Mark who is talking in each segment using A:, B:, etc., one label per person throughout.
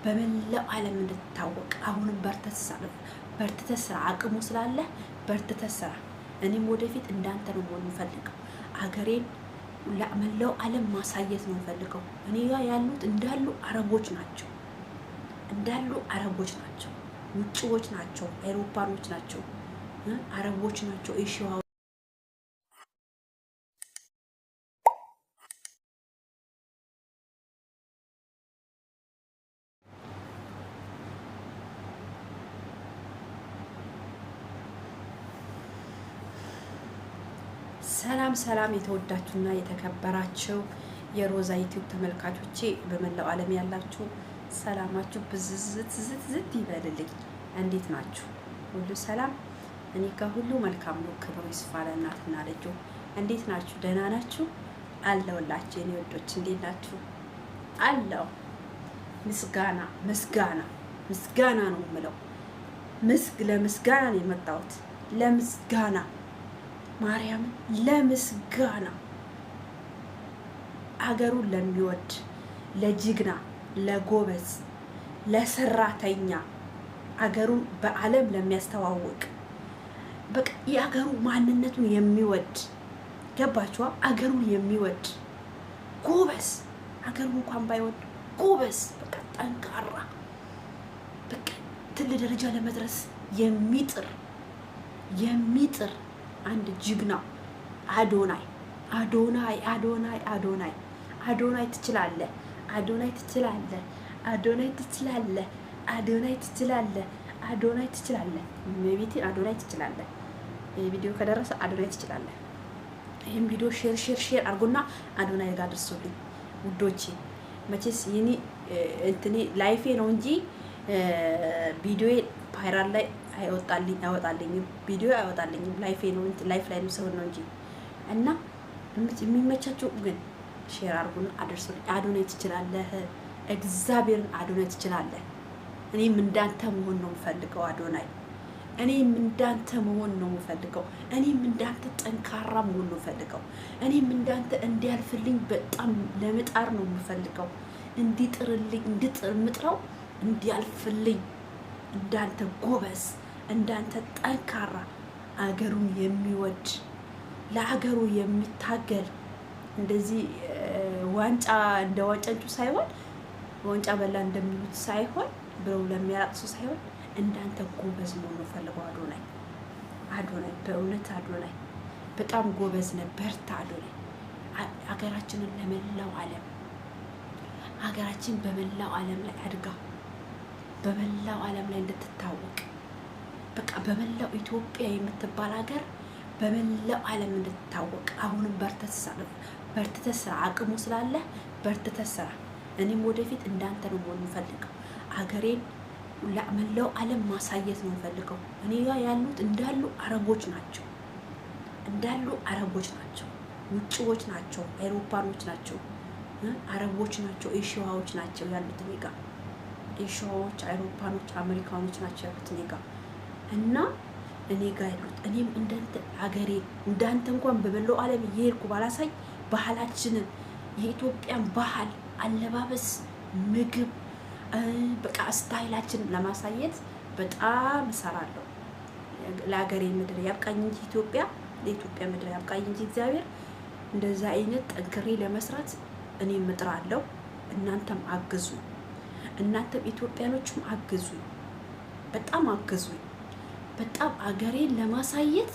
A: በመላው ዓለም እንድትታወቅ አሁንም በርትተህ ስራ። አቅሙ ስላለ በርትተህ ስራ። እኔም ወደፊት እንዳንተ ነው መሆን የምፈልገው። አገሬን ለመላው ዓለም ማሳየት ነው የምፈልገው። እኔ ጋር ያሉት እንዳሉ አረቦች ናቸው፣ ውጭዎች ናቸው፣ አውሮፓኖች ናቸው፣ አረቦች ናቸው፣ ኤሽያ ሰላም የተወዳችሁና የተከበራችሁ የሮዛ ዩቲዩብ ተመልካቾቼ በመላው ዓለም ያላችሁ ሰላማችሁ ብዝዝት ይበልልኝ። እንዴት ናችሁ? ሁሉ ሰላም? እኔ ጋር ሁሉ መልካም ነው። ክብሩ ይስፋ ለእናትና ልጁ። እንዴት ናችሁ? ደህና ናችሁ? አለሁላችሁ የኔ ወዶች። እንዴት ናችሁ? አለው ምስጋና ነው የምለው። ለምስጋና ነው የመጣሁት። ለምስጋና ማርያም፣ ለምስጋና አገሩን ለሚወድ ለጅግና፣ ለጎበዝ፣ ለሰራተኛ አገሩን በዓለም ለሚያስተዋውቅ በቃ የአገሩ ማንነቱን የሚወድ ገባችኋ? አገሩን የሚወድ ጎበዝ፣ አገሩ እንኳን ባይወድ ጎበዝ፣ በቃ ጠንካራ፣ በቃ ትልቅ ደረጃ ለመድረስ የሚጥር አንድ ጅግና አዶናይ ትችላለህ፣ አዶናይ ትችላለህ። መቤቴን አዶናይ ትችላለህ። ይሄ ቪዲዮ ከደረሰ አዶናይ ትችላለህ። ይሄን ቪዲዮ ሼር አድርጉና አዶናይ ጋር አድርሱልኝ ውዶቼ። መቼስ ይሄኔ እንትኔ ላይፌ ነው እንጂ ቪዲዮ ቫይራል ላይ አይወጣልኝም። ቪዲዮ አይወጣልኝም። ላይፍ ላይ ነው ሰው ነው እንጂ እና የሚመቻቸው ግን ሼር አድርጉና አድርሱልኝ። አዶናይ ትችላለህ። እግዚአብሔርን አዶናይ ትችላለህ። እኔም እንዳንተ መሆን ነው የምፈልገው አዶናይ። እኔም እንዳንተ መሆን ነው የምፈልገው። እኔም እንዳንተ ጠንካራ መሆን ነው የምፈልገው። እኔም እንዳንተ እንዲያልፍልኝ በጣም ለመጣር ነው የምፈልገው። እንዲጥረው እንዲያልፍልኝ እንዳንተ ጎበዝ፣ እንዳንተ ጠንካራ፣ አገሩን የሚወድ ለአገሩ የሚታገል እንደዚህ ዋንጫ እንደ ዋንጫንጩ ሳይሆን ዋንጫ በላ እንደሚሉት ሳይሆን ብለው ለሚያራቅሱ ሳይሆን እንዳንተ ጎበዝ ነው የምፈልገው አዶናይ። በእውነት አዶናይ በጣም ጎበዝ ነህ። በርታ አዶናይ። አገራችንን ለመላው ዓለም ሀገራችን በመላው ዓለም ላይ አድጋ በመላው ዓለም ላይ እንድትታወቅ በቃ በመላው ኢትዮጵያ የምትባል ሀገር በመላው ዓለም እንድትታወቅ አሁንም በርትተህ ስራ። አቅሙ ስላለ በርትተህ ስራ። እኔም ወደፊት እንዳንተ ነው መሆን የምፈልገው። ሀገሬን ለመላው ዓለም ማሳየት ነው የምፈልገው። እኔ ጋር ያሉት እንዳሉ አረቦች ናቸው፣ ውጭዎች ናቸው፣ አውሮፓኖች ናቸው፣ አረቦች ናቸው፣ ኤሽያዎች ናቸው ያሉት እኔ ጋር። ኤሽያዎች፣ አውሮፓኖች፣ አሜሪካኖች ናቸው ያሉት እኔ ጋር እና እኔ ጋር ያሉት እኔም ሀገሬ እንዳንተ እንኳን በመላው ዓለም እየሄድኩ ባላሳይ ባህላችንን የኢትዮጵያን ባህል፣ አለባበስ፣ ምግብ በቃ ስታይላችንን ለማሳየት በጣም እሰራለሁ። ለሀገሬ ምድር ያብቃኝ እንጂ ለኢትዮጵያ ምድር ያብቃኝ እንጂ እግዚአብሔር እንደዛ አይነት ጠንክሬ ለመስራት እኔም እጥራለሁ። እናንተም አግዙኝ። እናንተም ኢትዮጵያኖችም አግዙኝ። በጣም አግዙኝ። በጣም አገሬን ለማሳየት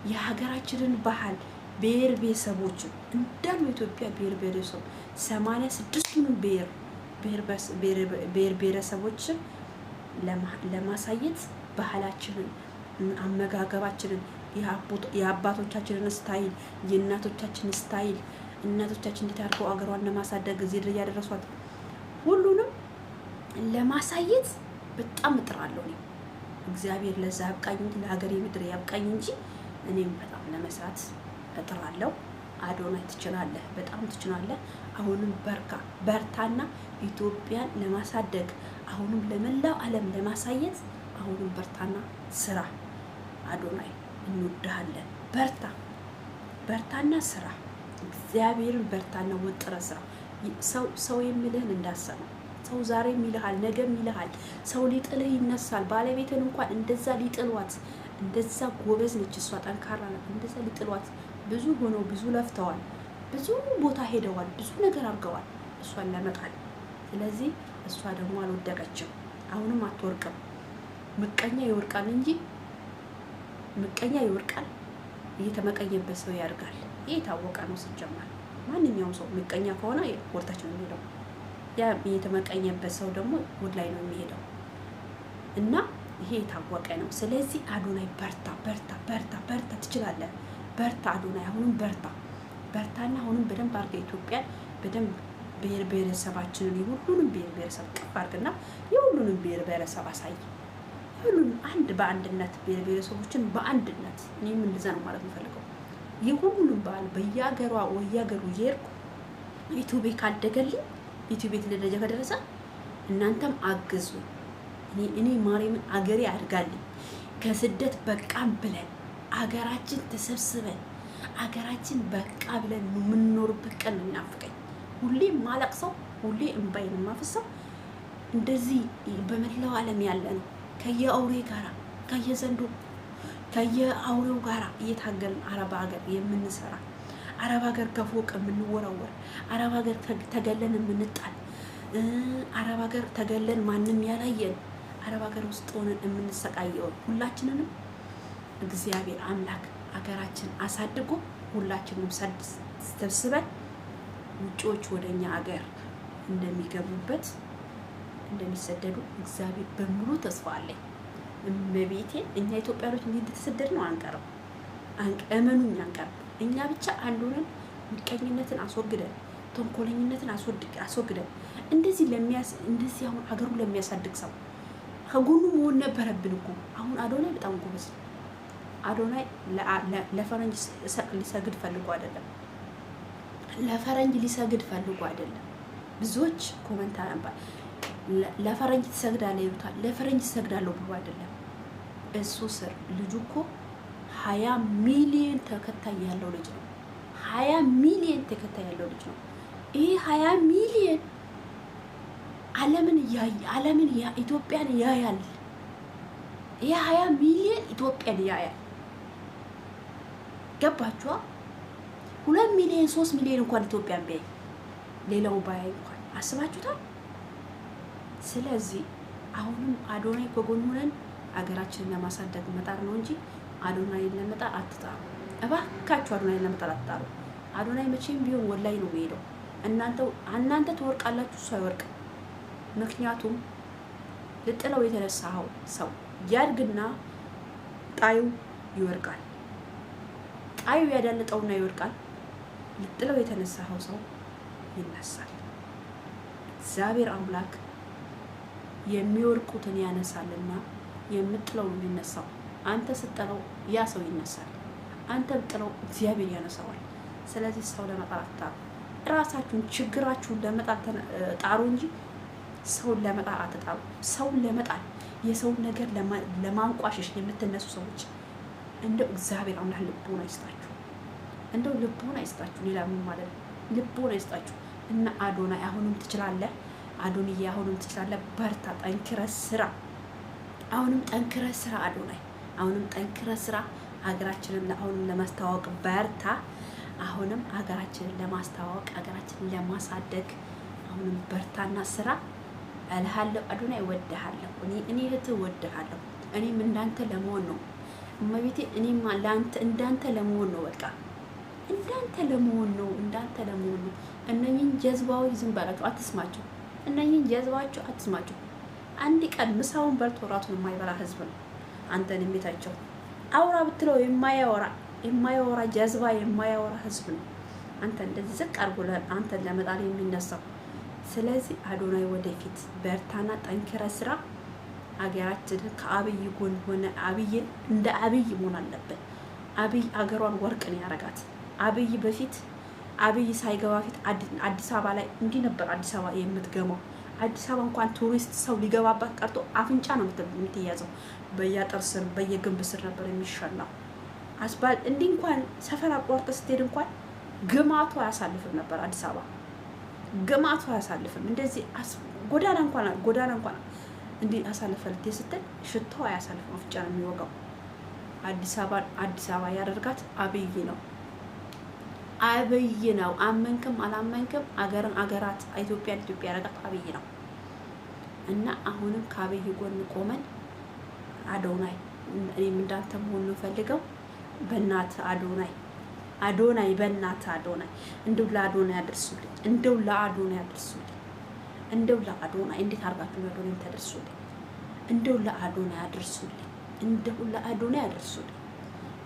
A: የሀገራችንን ባህል ብሔር ብሔረሰቦችን እንዳሉ ኢትዮጵያ ብሔር ብሔረሰብ 86ቱንም ብሔር ብሔረሰቦችን ለማሳየት ባህላችንን፣ አመጋገባችንን፣ የአባቶቻችንን ስታይል፣ የእናቶቻችንን ስታይል፣ እናቶቻችን እንዴት አድርገው አገሯን ለማሳደግ እዚህ ደረጃ ያደረሷት ሁሉንም ለማሳየት በጣም እጥራለሁ። እኔ እግዚአብሔር ለዛ ያብቃኝ እንጂ ለሀገሬ ምድር ያብቃኝ እንጂ እኔም በጣም ለመስራት እጥራለሁ። አዶናይ ትችላለህ፣ በጣም ትችላለህ። አሁንም በርታና ኢትዮጵያን ለማሳደግ አሁንም ለመላው ዓለም ለማሳየት አሁንም በርታና ስራ። አዶናይ እንወድሃለን። በርታና ስራ። እግዚአብሔርን በርታና ወጥረ ስራ። ሰው የሚልህን እንዳሰማ ሰው ዛሬም ይልሃል፣ ነገም ይልሃል። ሰው ሊጥልህ ይነሳል። ባለቤትን እንኳን እንደዛ ሊጥሏት፣ እንደዛ ጎበዝ ነች እሷ፣ ጠንካራ ናት። እንደዛ ሊጥሏት ብዙ ሆነው ብዙ ለፍተዋል፣ ብዙ ቦታ ሄደዋል፣ ብዙ ነገር አድርገዋል እሷን ለመጣል። ስለዚህ እሷ ደግሞ አልወደቀችም፣ አሁንም አትወርቅም። ምቀኛ ይወርቃል እንጂ ምቀኛ ይወርቃል፣ እየተመቀኘበት ሰው ያድጋል። ይህ የታወቀ ነው። ሲጀመር ማንኛውም ሰው ምቀኛ ከሆነ ወርታች ነው የሚሄደው። ያ የተመቀኘበት ሰው ደግሞ ወድ ላይ ነው የሚሄደው እና ይሄ የታወቀ ነው። ስለዚህ አዶናይ በርታ፣ በርታ፣ በርታ፣ በርታ፣ ትችላለህ። በርታ አዶናይ፣ አሁንም በርታ፣ በርታና አሁንም በደንብ አድርገህ ኢትዮጵያን በደንብ ብሔር ብሔረሰባችንን የሁሉንም ብሔር ብሔረሰብ ቀፍ አድርግና የሁሉንም ብሔር ብሔረሰብ አሳይ። ሁሉንም አንድ በአንድነት ብሔር ብሔረሰቦችን በአንድነት እኔም እንደዛ ነው ማለት የምፈልገው። የሁሉንም በዓል በየሀገሯ ወየሀገሩ እየሄድኩ ዩቲዩብ ካደገልኝ ዩቲዩብ ደረጃ ከደረሰ እናንተም አግዙ። እኔ ማርያምን አገሬ አድጋልኝ ከስደት በቃም ብለን አገራችን ተሰብስበን አገራችን በቃ ብለን የምንኖርበት ቀን ነው የሚናፍቀኝ። ሁሌ ማለቅሰው፣ ሁሌ እንባዬን የማፈሰው እንደዚህ በመላው ዓለም ያለ ነው ከየአውሬ ጋራ ከየዘንዶ ከየአውሬው ጋራ እየታገልን አረብ ሀገር የምንሰራ፣ አረብ ሀገር ከፎቅ የምንወረወር፣ አረብ ሀገር ተገለን የምንጣል፣ አረብ ሀገር ተገለን ማንም ያላየን፣ አረብ ሀገር ውስጥ ሆነን የምንሰቃየው ሁላችንንም እግዚአብሔር አምላክ ሀገራችን አሳድጎ ሁላችንም ሰብስበን ውጪዎች ወደኛ ሀገር እንደሚገቡበት እንደሚሰደዱ እግዚአብሔር በሙሉ ተስፋ አለኝ። እመቤቴን እኛ ኢትዮጵያኖች እንደተሰደድ ነው አንቀርም፣ እመኑኝ አንቀርም። እኛ ብቻ አንድ ሆነን ምቀኝነትን አስወግደን ተንኮለኝነትን አስወግደን እንደዚህ አሁን ሀገሩን ለሚያሳድግ ሰው ከጎኑ መሆን ነበረብን እኮ። አሁን አዶናይ በጣም ጎበዝ ነው። አዶናይ ለፈረንጅ ሊሰግድ ፈልጎ አይደለም፣ ለፈረንጅ ሊሰግድ ፈልጎ አይደለም። ብዙዎች ኮመንት አነባል ለፈረንጅ ትሰግዳለህ ይሉታል። ለፈረንጅ ትሰግዳለሁ ብሎ አይደለም። እሱ ስር ልጁ እኮ 20 ሚሊዮን ተከታይ ያለው ልጅ ነው። 20 ሚሊዮን ተከታይ ያለው ልጅ ነው። ይሄ 20 ሚሊዮን ዓለምን ኢትዮጵያን ያያል። ይሄ 20 ሚሊዮን ኢትዮጵያን ያያል። ገባችኋ? 2 ሚሊዮን 3 ሚሊዮን እንኳን ኢትዮጵያን ቢያይ ሌላው ባያይ እንኳን አስባችሁታል? ስለዚህ አሁንም አዶናይ ከጎን ሆነን አገራችንን ለማሳደግ መጣር ነው እንጂ አዶናይን ለመጣር አትጣሩ። እባካችሁ አዶናይን ለመጣር አትጣሩ። አዶናይ መቼም ቢሆን ወላይ ነው የሚሄደው። እናንተ ትወርቃላችሁ፣ እሱ አይወርቅም። ምክንያቱም ልጥለው የተነሳው ሰው ያድግና ጣዩ ይወርቃል። ጣዩ ያዳለጠውና ይወርቃል። ልጥለው የተነሳው ሰው ይነሳል። እግዚአብሔር አምላክ የሚወርቁትን ያነሳልና የምጥለው የሚነሳው አንተ ስጥለው ያ ሰው ይነሳል። አንተ ብጥለው እግዚአብሔር ያነሳዋል። ስለዚህ ሰው ለመጣል አትጣሩ። ራሳችሁን ችግራችሁን ለመጣል ጣሩ እንጂ ሰውን ለመጣል አትጣሩ። ሰውን ለመጣል የሰውን ነገር ለማንቋሸሽ የምትነሱ ሰዎች እንደው እግዚአብሔር አምላክ ልቦና ይስጣችሁ። እንደው ልቦና ይስጣችሁ። ሌላ ምን ማለት ነው? ልቦና ይስጣችሁ። እና አዶናይ አሁንም ትችላለህ። አዶንዬ አሁንም ትችላለህ። በርታ፣ ጠንክረህ ስራ። አሁንም ጠንክረህ ስራ አዶናይ፣ አሁንም ጠንክረህ ስራ። ሀገራችንን አሁንም ለማስተዋወቅ በርታ። አሁንም ሀገራችንን ለማስተዋወቅ ሀገራችንን ለማሳደግ አሁንም በርታና ስራ እልሃለሁ። አዶናይ እወድሃለሁ። እኔ እህትህ እወድሃለሁ። እኔም እንዳንተ ለመሆን ነው እመቤቴ። እኔም ለአንተ እንዳንተ ለመሆን ነው። በቃ እንዳንተ ለመሆን ነው፣ እንዳንተ ለመሆን ነው። እነኝን ጀዝባዎች ዝም በላቸው፣ አትስማቸው። እነኝን ጀዝባቸው አትስማቸው። አንድ ቀን ምሳውን በልቶ ራቱን የማይበላ ህዝብ ነው አንተን የሚታቸው። አውራ ብትለው የማያወራ ጀዝባ የማያወራ ህዝብ ነው አንተ እንደዚህ ዝቅ አድርጎ አንተን ለመጣል የሚነሳው። ስለዚህ አዶናይ ወደፊት በርታና ጠንክረ ስራ። አገራችንን ከአብይ ጎን ሆነ አብይን እንደ አብይ መሆን አለበት። አብይ አገሯን ወርቅ ነው ያረጋት። አብይ በፊት አብይ ሳይገባ ፊት አዲስ አበባ ላይ እንዲህ ነበር አዲስ አበባ የምትገማው። አዲስ አበባ እንኳን ቱሪስት ሰው ሊገባባት ቀርቶ አፍንጫ ነው የምትያዘው። በየአጥር ስር በየግንብ ስር ነበር የሚሸናው። አስባል እንዲህ እንኳን ሰፈር አቋርጠ ስትሄድ እንኳን ግማቱ አያሳልፍም ነበር አዲስ አበባ። ግማቱ አያሳልፍም። እንደዚህ ጎዳና እንኳን እንዲህ አሳልፈልት ስትል ሽታው አያሳልፍም፣ አፍንጫ ነው የሚወጋው። አዲስ አበባ ያደርጋት አብይ ነው። አመንክም አላመንክም አገራት ኢትዮጵያን ያደርጋት አብይ ነው። እና አሁንም ከአብይ ጎን ቆመን አዶናይ እኔም እንዳንተ መሆን ነው ፈልገው። በእናት አዶናይ በእናት አዶናይ እንደው ለአዶናይ ያደርሱልኝ። እንደው ለአዶናይ እንዴት አድርጋችሁ ለአዶናይ ተደርሱልኝ። እንደው ለአዶናይ ያደርሱልኝ።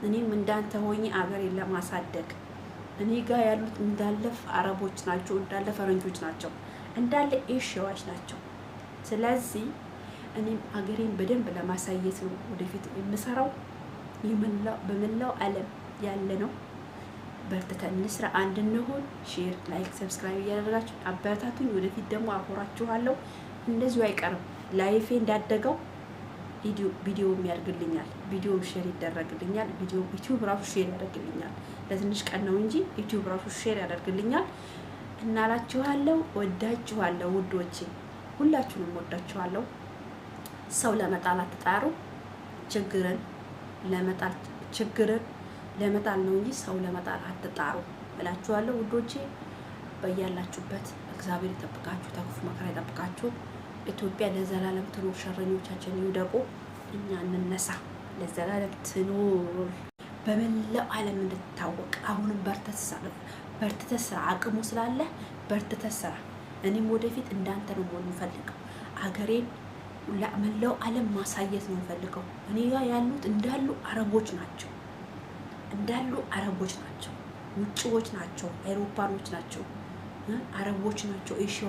A: እኔም እንዳንተ ሆኜ አገሬን ለማሳደግ እኔ ጋር ያሉት እንዳለ አረቦች ናቸው፣ እንዳለ ፈረንጆች ናቸው፣ እንዳለ ኤሽያዎች ናቸው። ስለዚህ እኔም አገሬን በደንብ ለማሳየት ነው ወደፊት የምሰራው። በመላው ዓለም ያለ ነው። በርትተን እንስራ፣ አንድ እንሁን። ሼር፣ ላይክ፣ ሰብስክራይብ እያደረጋችሁ አበረታቱኝ። ወደፊት ደግሞ አኮራችኋለሁ። እንደዚሁ አይቀርም ላይፌ እንዳደገው ቪዲዮም ያደርግልኛል፣ ቪዲዮም ሼር ይደረግልኛል። ዩቲዩብ ራሱ ሼር ያደርግልኛል። ለትንሽ ቀን ነው እንጂ ዩቲዩብ ራሱ ሼር ያደርግልኛል። እናላችኋለሁ። ወዳችኋለሁ ውዶቼ፣ ሁላችሁንም ወዳችኋለሁ። ሰው ለመጣል አትጣሩ። ችግርን ለመጣል ነው እንጂ ሰው ለመጣል አትጣሩ እላችኋለሁ ውዶቼ። በያላችሁበት እግዚአብሔር ይጠብቃችሁ፣ ተክፉ መከራ ይጠብቃችሁ። ኢትዮጵያ ለዘላለም ትኖር፣ ሸረኞቻችን ይውደቁ፣ እኛ እንነሳ፣ ለዘላለም ትኖር፣ በመላው ዓለም እንድትታወቅ። አሁንም በርትተህ ስራ፣ አቅሙ ስላለ በርትተህ ስራ። እኔም ወደፊት እንዳንተ ነው መሆን የምፈልገው። አገሬን ለመላው ዓለም ማሳየት ነው የምፈልገው። እኔ ጋር ያሉት እንዳሉ አረቦች ናቸው፣ ውጭዎች ናቸው፣ አውሮፓኖች ናቸው፣ አረቦች ናቸው፣ ኤሽያ